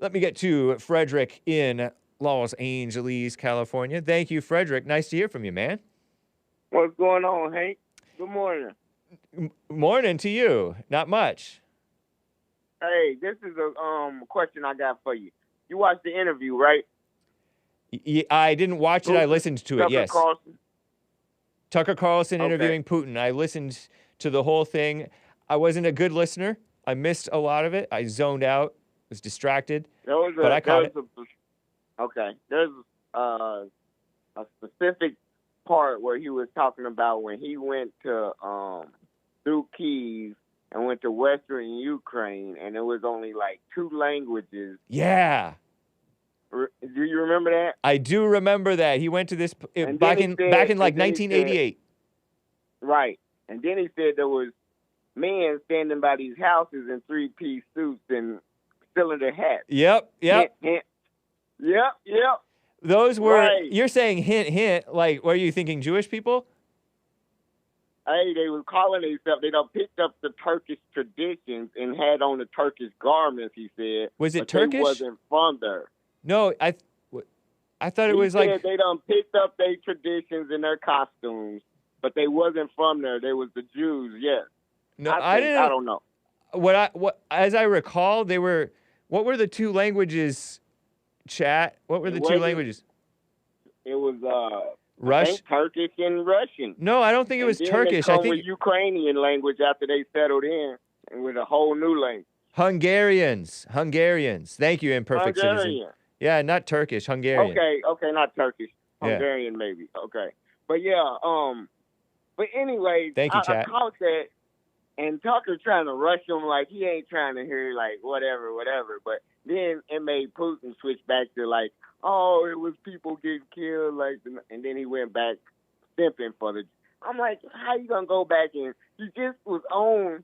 Let me get to Frederick in Los Angeles, California. Thank you, Frederick. Nice to hear from you, man. What's going on, Hank? Good morning. Morning to you. Not much. Hey, this is a question I got for you. You watched the interview, right? I didn't watch it. I listened to it, yes. Carlson? Tucker Carlson interviewing Putin. I listened to the whole thing. I wasn't a good listener. I missed a lot of it. I zoned out, was distracted, but I caught it. There's a specific part where he was talking about when he went to through Kyiv and went to Western Ukraine, and it was only like 2 languages. Yeah. Do you remember that? I do remember that. He went to this back in like 1988. Right. And then he said there was men standing by these houses in 3-piece suits and cylinder hats. Yep. Hint, hint. Yep. Those were, you're saying hint, hint, like, were you thinking Jewish people? Hey, they were calling themselves, they done picked up the Turkish traditions and had on the Turkish garments, he said. Was it but Turkish? They wasn't from there. No, I thought it was like... He said they done picked up their traditions and their costumes, but they wasn't from there. They was the Jews, yes. No, I don't know. As I recall, what were the 2 languages, chat? What were the 2 languages? It was Russian, Turkish and Russian. No, I don't think it was Turkish. I think with Ukrainian language after they settled in, and with a whole new language. Hungarians. Thank you, imperfect citizen. Yeah, not Turkish, Hungarian. Okay, not Turkish. Hungarian maybe. Okay. But yeah, but anyway, thank you, chat. I caught that, and Tucker trying to rush him like he ain't trying to hear like whatever. But then it made Putin switch back to like, oh, it was people getting killed, like, and then he went back simping for the. I'm like, how you gonna go back and you just was on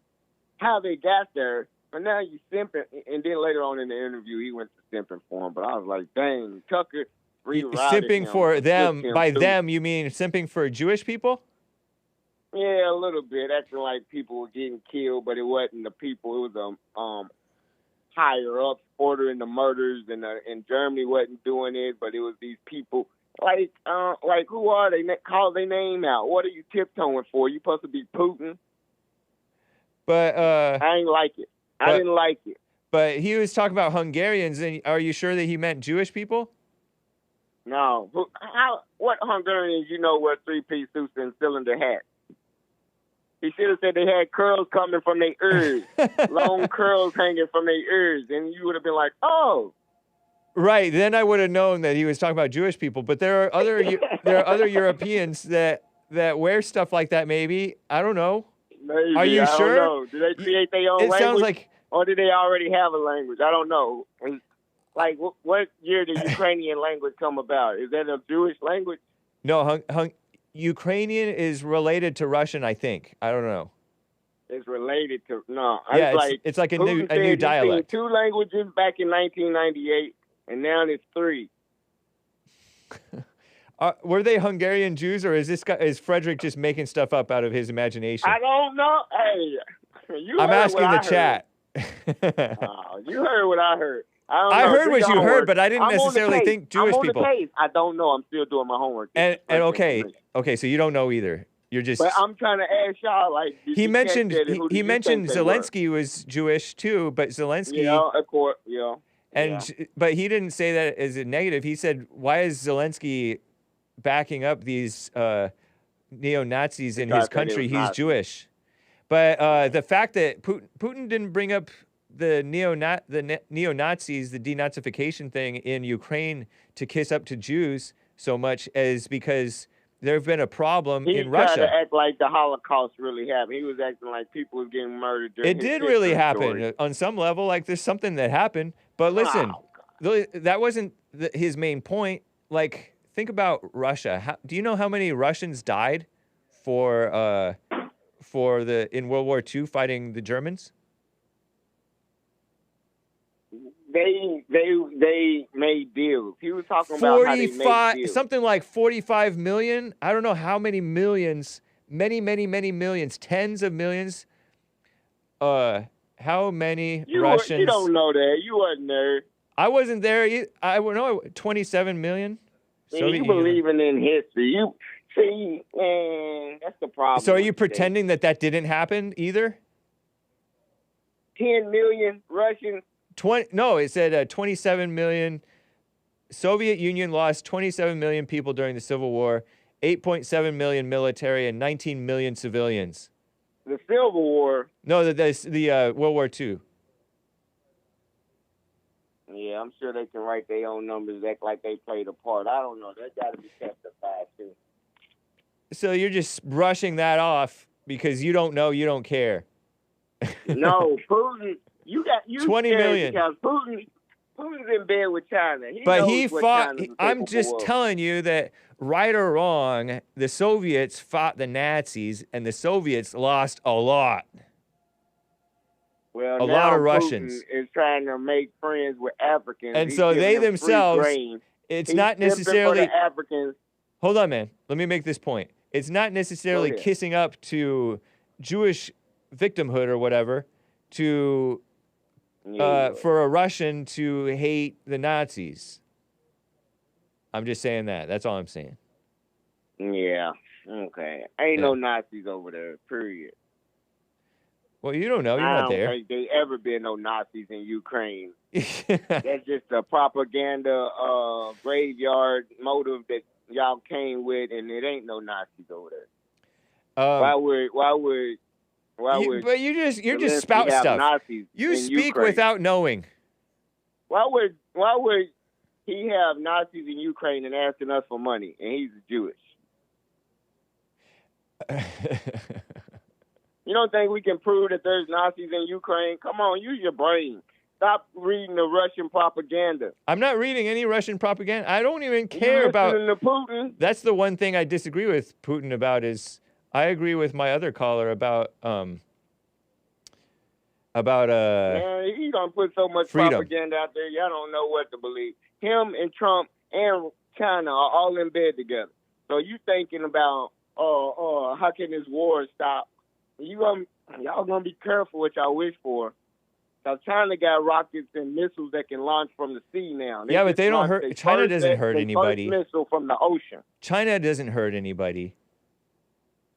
how they got there, but now you simping, and then later on in the interview he went to simping for him. But I was like, dang, Tucker rerouted simping him, for them. By too. them, you mean simping for Jewish people? Yeah, a little bit, acting like people were getting killed, but it wasn't the people. It was higher ups ordering the murders, and Germany wasn't doing it, but it was these people. Like who are they? Call their name out. What are you tiptoeing for? You supposed to be Putin? But I ain't like it. I didn't like it. But he was talking about Hungarians, and are you sure that he meant Jewish people? No. What Hungarians you know wear 3-piece suits and cylinder hats? He should have said they had curls coming from their ears, long curls hanging from their ears, and you would have been like, oh. Right. Then I would have known that he was talking about Jewish people. But there are other Europeans that wear stuff like that. Maybe, I don't know. Maybe. Are you sure? I don't know. Do they create their own language? It sounds like, or do they already have a language? I don't know. Like, what year did Ukrainian language come about? Is that a Jewish language? No, Ukrainian is related to Russian, I think. I don't know. It's related to it's like a new dialect. 2 languages back in 1998, and now it's 3. Were they Hungarian Jews, or is Frederick just making stuff up out of his imagination? I don't know. Hey, I'm asking the chat. You heard what I heard. I heard what you heard, but I didn't necessarily think Jewish people. I don't know. I'm still doing my homework. And okay, so you don't know either. You're just. But I'm trying to ask y'all. Like he mentioned Zelensky was Jewish too, but Zelensky. Yeah, of course. Yeah. But he didn't say that as a negative. He said, "Why is Zelensky backing up these neo-Nazis in his country? He's Jewish." But the fact that Putin didn't bring up the neo-Nazis, the denazification thing in Ukraine to kiss up to Jews so much as because there have been a problem in Russia. He tried to act like the Holocaust really happened. He was acting like people were getting murdered. It did really happen on some level. Like there's something that happened. But listen, that wasn't his main point. Like think about Russia. Do you know how many Russians died in World War II fighting the Germans? They made deals. He was talking about how they made deals. Something like 45 million. I don't know how many millions. Many millions. Tens of millions. How many Russians? You don't know that. You wasn't there. I wasn't there. I know 27 million. You believing in history. You see, man, that's the problem. So are you pretending that didn't happen either? 10 million Russians? No, it said 27 million. Soviet Union lost 27 million people during the Civil War, 8.7 million military, and 19 million civilians. The Civil War? No, the World War II. Yeah, I'm sure they can write their own numbers, act like they played a part. I don't know. That got to be testified too. So you're just brushing that off because you don't know, you don't care. No, Putin. You 20 million. Because Putin's in bed with China. He fought. I'm just telling you that, right or wrong, the Soviets fought the Nazis, and the Soviets lost a lot. Well, a lot of Russians Putin is trying to make friends with Africans, and so they themselves. It's not necessarily Africans. Hold on, man. Let me make this point. It's not necessarily kissing up to Jewish victimhood or whatever to for a Russian to hate the Nazis. I'm just saying that. That's all I'm saying. Yeah. Okay. Ain't no Nazis over there, period. Well, you don't know. You're not there. I don't think they ever been no Nazis in Ukraine. That's just a propaganda graveyard motive that y'all came with, and it ain't no Nazis over there. Why would? But you're just spout stuff. Nazis you speak Ukraine? Without knowing. Why would he have Nazis in Ukraine and asking us for money, and he's Jewish? You don't think we can prove that there's Nazis in Ukraine? Come on, use your brain. Stop reading the Russian propaganda. I'm not reading any Russian propaganda. I don't even care about Putin. That's the one thing I disagree with Putin about is I agree with my other caller about Man, he's gonna put so much freedom. Propaganda out there, y'all don't know what to believe. Him and Trump and China are all in bed together. So you thinking about how can this war stop? Y'all gonna be careful what y'all wish for. Now China got rockets and missiles that can launch from the sea now. Yeah, but they don't hurt. China doesn't hurt anybody. Missile from the ocean. China doesn't hurt anybody.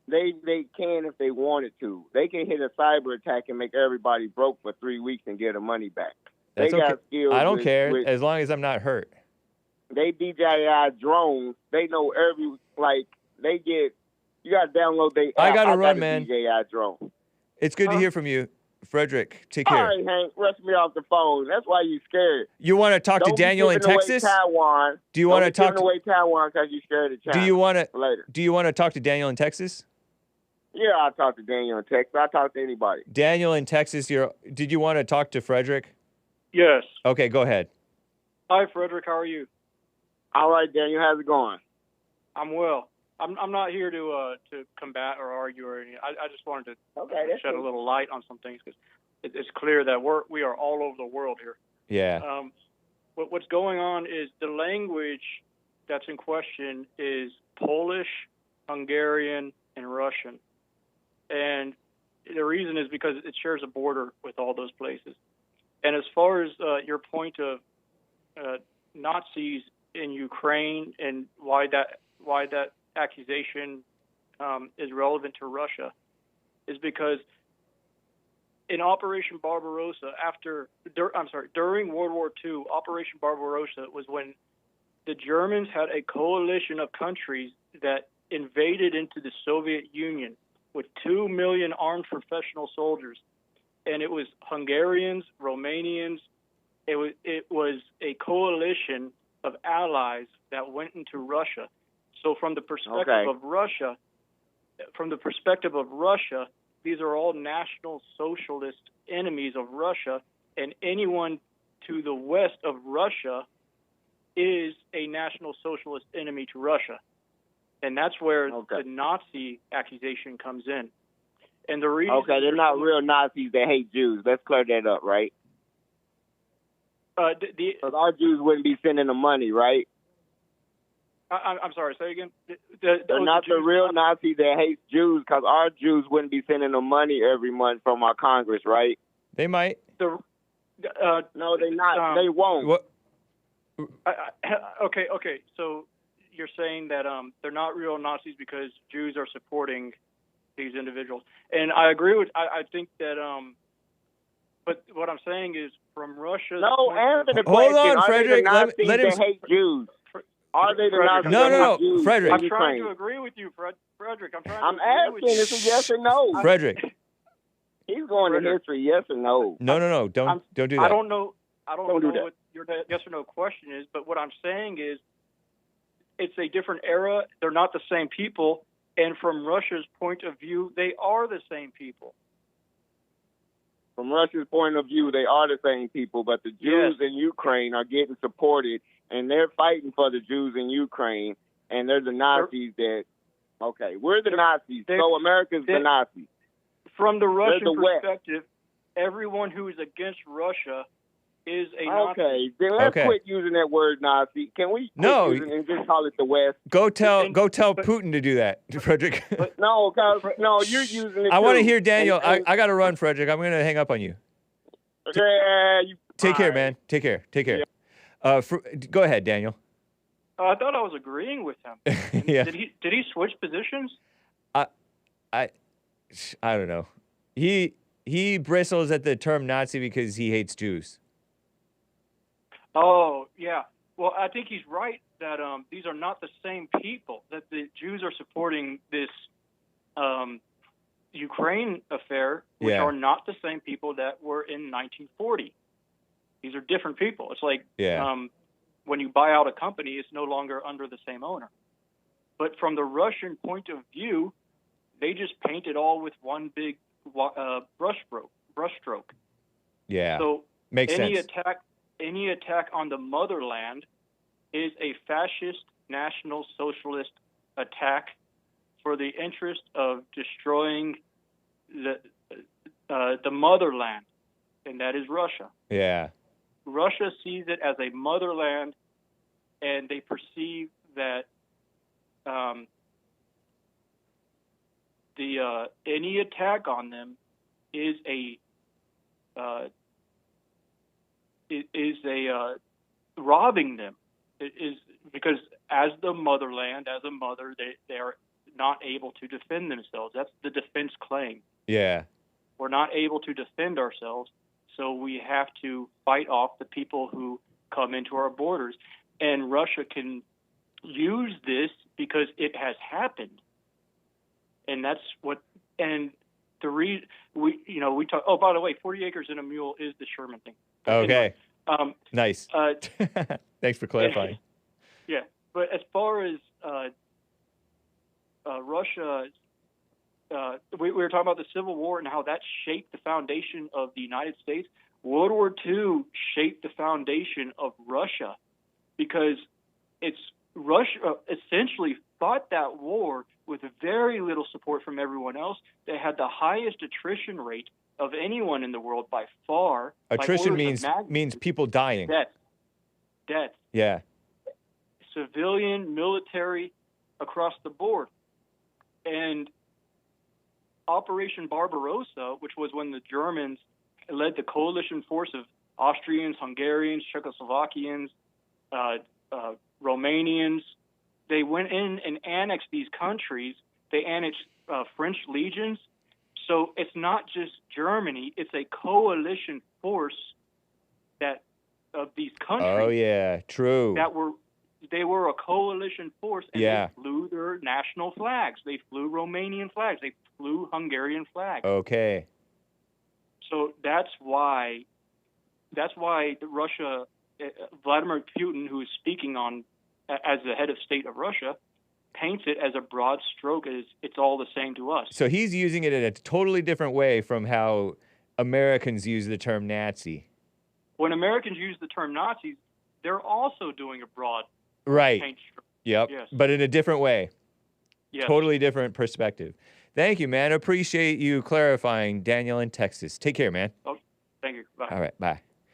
They can if they wanted to. They can hit a cyber attack and make everybody broke for 3 weeks and get their money back. That's they got skills. I don't care as long as I'm not hurt. They DJI drones. They know they get. You got to download their app. I got to run, man. DJI drone. It's good to hear from you, Frederick. Take care. All right, Hank. Rush me off the phone. That's why you scared. You want to talk to Daniel in Texas? Taiwan. Do you want to talk away Taiwan because you scared of China? Do you want to later? Do you want to talk to Daniel in Texas? Yeah, I'll talk to Daniel in Texas. I'll talk to anybody. Daniel in Texas. Did you want to talk to Frederick? Yes. Okay, go ahead. Hi, Frederick. How are you? All right, Daniel. How's it going? I'm well. I'm not here to combat or argue or anything. I just wanted to shed a little light on some things because it's clear that we are all over the world here. Yeah. What's going on is the language that's in question is Polish, Hungarian, and Russian. And the reason is because it shares a border with all those places. And as far as your point of Nazis in Ukraine and why that accusation is relevant to Russia is because in Operation Barbarosa, during World War II, Operation Barbarosa was when the Germans had a coalition of countries that invaded into the Soviet Union with 2 million armed professional soldiers. And it was Hungarians, Romanians. It was a coalition of allies that went into Russia. So from the perspective of Russia, these are all National Socialist enemies of Russia, and anyone to the west of Russia is a National Socialist enemy to Russia. And that's where the Nazi accusation comes in. And the reason they're not real Nazis that hate Jews. Let's clear that up, right? Because our Jews wouldn't be sending them money, right? I'm sorry, say again? They're not the real Nazis that hate Jews because our Jews wouldn't be sending them money every month from our Congress, right? They might. No, they not. They won't. What? Okay. So you're saying that they're not real Nazis because Jews are supporting these individuals, and I agree with. I think that. But what I'm saying is, from Russia. No, answer the Hold question. on, Frederick. Are they the Nazis let him. that hate Jews? Are they the Nazis No, that hate Jews? Frederick. I'm trying to agree with you, Frederick. I'm asking. It's a yes or no. Frederick. He's going to history. Yes or no? No. Don't do that. I don't know. I don't know that. what your yes or no question is, but what I'm saying is, it's a different era. They're not the same people, and from Russia's point of view, they are the same people. From Russia's point of view, they are the same people, but the Jews in Ukraine are getting supported, and they're fighting for the Jews in Ukraine, and they're the Nazis that. Okay, we're the Nazis, so America's the Nazis. From the Russian perspective, everyone who is against Russia is a Nazi. Okay, then let's quit using that word Nazi. Can we quit using it and just call it the West? Go tell Putin to do that, Frederick. No, you're using it. I want to hear Daniel. I got to run, Frederick. I'm going to hang up on you. Take care, man. Take care. Yeah. Go ahead, Daniel. I thought I was agreeing with him. Yeah. Did he switch positions? I don't know. He bristles at the term Nazi because he hates Jews. Oh, yeah. Well, I think he's right that these are not the same people, that the Jews are supporting this Ukraine affair, which are not the same people that were in 1940. These are different people. It's like when you buy out a company, it's no longer under the same owner. But from the Russian point of view, they just paint it all with one big brushstroke. Yeah, so makes sense. Any attack on the motherland is a fascist, national socialist attack for the interest of destroying the motherland, and that is Russia. Yeah. Russia sees it as a motherland, and they perceive that any attack on them is a robbing them. It is because as the motherland, as a mother, they are not able to defend themselves. That's the defense claim. Yeah. We're not able to defend ourselves, so we have to fight off the people who come into our borders. And Russia can use this because it has happened. And that's what, and the reason we talk, oh, by the way, 40 acres and a mule is the Sherman thing. Okay. Anyway, nice. Thanks for clarifying. Yeah. But as far as Russia, we were talking about the Civil War and how that shaped the foundation of the United States. World War II shaped the foundation of Russia because Russia essentially fought that war with very little support from everyone else. They had the highest attrition rate of anyone in the world by far. Attrition means people dying. Death. Yeah. Civilian, military, across the board. And Operation Barbarossa, which was when the Germans led the coalition force of Austrians, Hungarians, Czechoslovakians, Romanians, they went in and annexed these countries. They annexed French legions. So it's not just Germany; it's a coalition force of these countries. Oh yeah, true. They were a coalition force, and they flew their national flags. They flew Romanian flags. They flew Hungarian flags. Okay. So that's why Russia, Vladimir Putin, who is speaking as the head of state of Russia, paints it as a broad stroke as it's all the same to us. So he's using it in a totally different way from how Americans use the term Nazi. When Americans use the term Nazis, they're also doing a broad paint stroke. Yep. Yes. But in a different way. Yes. Totally different perspective. Thank you, man. Appreciate you clarifying, Daniel in Texas. Take care, man. Oh, thank you. Bye. All right. Bye.